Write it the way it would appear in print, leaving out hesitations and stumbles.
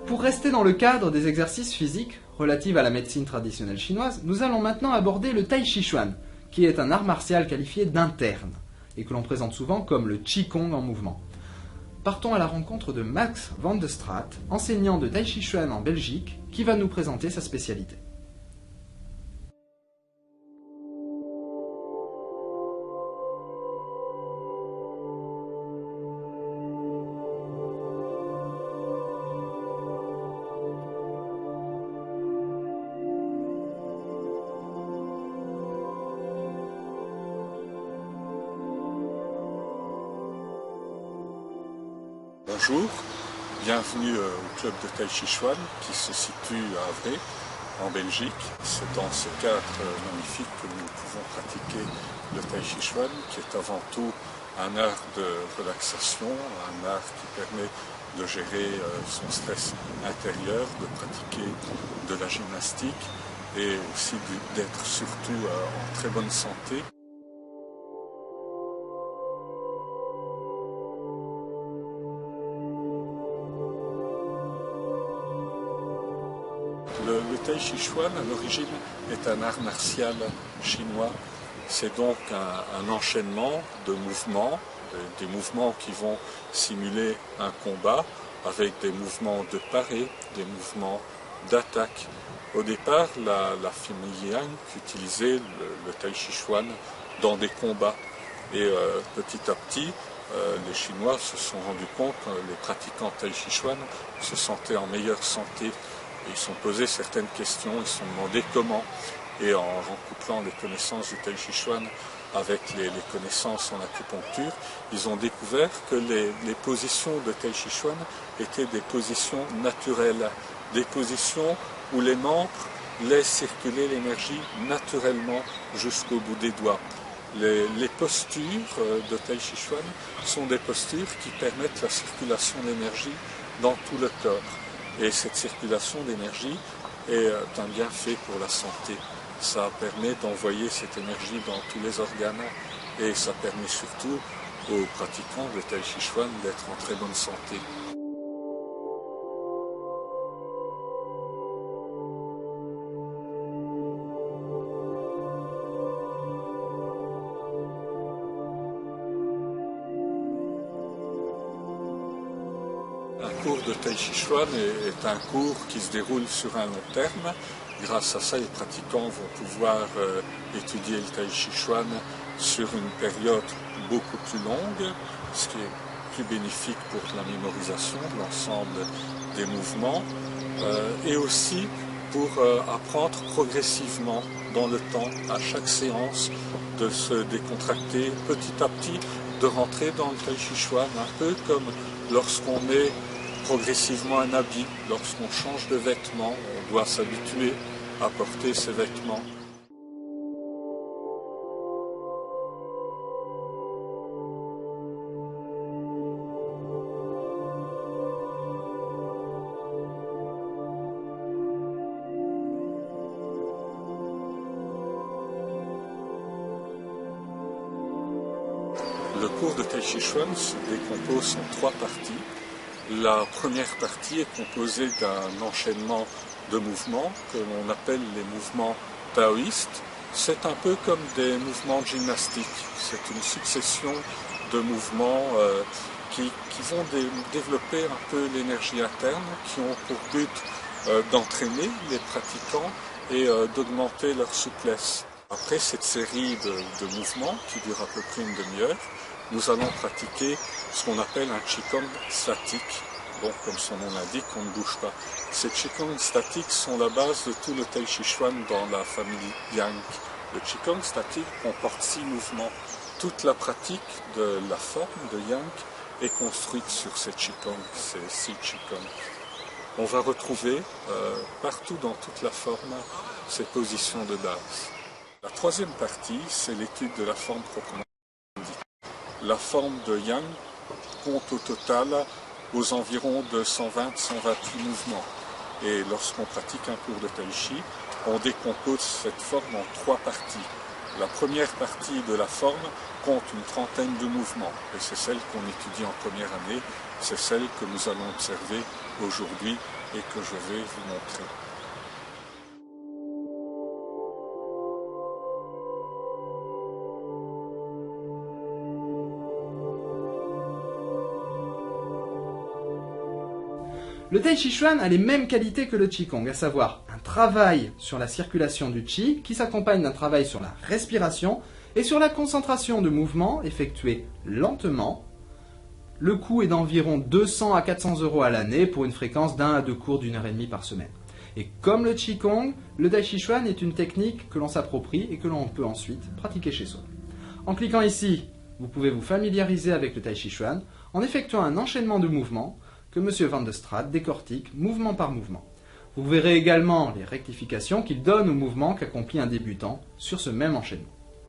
Pour rester dans le cadre des exercices physiques relatifs à la médecine traditionnelle chinoise, nous allons maintenant aborder le Tai Chi Chuan, qui est un art martial qualifié d'interne, et que l'on présente souvent comme le Qigong en mouvement. Partons à la rencontre de Max van de Straat, enseignant de Tai Chi Chuan en Belgique, qui va nous présenter sa spécialité. Bonjour, bienvenue au club de Tai Chi Chuan qui se situe à Havre, en Belgique. C'est dans ce cadre magnifique que nous pouvons pratiquer le Tai Chi Chuan, qui est avant tout un art de relaxation, un art qui permet de gérer son stress intérieur, de pratiquer de la gymnastique et aussi d'être surtout en très bonne santé. Le Tai Chi Chuan, à l'origine, est un art martial chinois. C'est donc un enchaînement de mouvements, des mouvements qui vont simuler un combat, avec des mouvements de parée, des mouvements d'attaque. Au départ, la famille Yang utilisait le Tai Chi Chuan dans des combats. Et petit à petit, les Chinois se sont rendus compte que les pratiquants Tai Chi Chuan se sentaient en meilleure santé. Ils se sont posés certaines questions, ils se sont demandé comment. Et en rencouplant les connaissances du Tai Chi Chuan avec les connaissances en acupuncture, ils ont découvert que les positions de Tai Chi Chuan étaient des positions naturelles, des positions où les membres laissent circuler l'énergie naturellement jusqu'au bout des doigts. Les postures de Tai Chi Chuan sont des postures qui permettent la circulation d'énergie dans tout le corps. Et cette circulation d'énergie est un bienfait pour la santé. Ça permet d'envoyer cette énergie dans tous les organes et ça permet surtout aux pratiquants de Tai Chi Chuan d'être en très bonne santé. Un cours de Tai Chi Chuan est un cours qui se déroule sur un long terme. Grâce à ça, les pratiquants vont pouvoir étudier le Tai Chi Chuan sur une période beaucoup plus longue, ce qui est plus bénéfique pour la mémorisation de l'ensemble des mouvements et aussi pour apprendre progressivement dans le temps, à chaque séance, de se décontracter petit à petit, de rentrer dans le Tai Chi Chuan, un peu comme lorsqu'on met progressivement un habit, lorsqu'on change de vêtements, on doit s'habituer à porter ces vêtements. Le cours de Tai Chi Chuan se décompose en 3 parties. La première partie est composée d'un enchaînement de mouvements que l'on appelle les mouvements taoïstes. C'est un peu comme des mouvements de gymnastique. C'est une succession de mouvements qui vont développer un peu l'énergie interne, qui ont pour but d'entraîner les pratiquants et d'augmenter leur souplesse. Après cette série de mouvements qui dure à peu près une demi-heure, nous allons pratiquer ce qu'on appelle un Qigong statique. Bon, comme son nom l'indique, on ne bouge pas. Ces Qigong statiques sont la base de tout le Tai Chi Chuan dans la famille Yang. Le Qigong statique comporte 6 mouvements. Toute la pratique de la forme de Yang est construite sur ces Qigong, ces 6 Qigong. On va retrouver partout dans toute la forme ces positions de base. La troisième partie, c'est l'étude de la forme proprement dite. La forme de Yang compte au total aux environs de 120-128 mouvements. Et lorsqu'on pratique un cours de Tai Chi, on décompose cette forme en 3 parties. La première partie de la forme compte une trentaine de mouvements et c'est celle qu'on étudie en première année, c'est celle que nous allons observer aujourd'hui et que je vais vous montrer. Le Tai Chi Chuan a les mêmes qualités que le Qigong, à savoir un travail sur la circulation du Qi qui s'accompagne d'un travail sur la respiration et sur la concentration de mouvements effectués lentement. Le coût est d'environ 200 à 400 € à l'année pour une fréquence d'1 à 2 cours d'1h30 par semaine. Et comme le Qigong, le Tai Chi Chuan est une technique que l'on s'approprie et que l'on peut ensuite pratiquer chez soi. En cliquant ici, vous pouvez vous familiariser avec le Tai Chi Chuan en effectuant un enchaînement de mouvements que M. Van de Straat décortique mouvement par mouvement. Vous verrez également les rectifications qu'il donne aux mouvements qu'accomplit un débutant sur ce même enchaînement.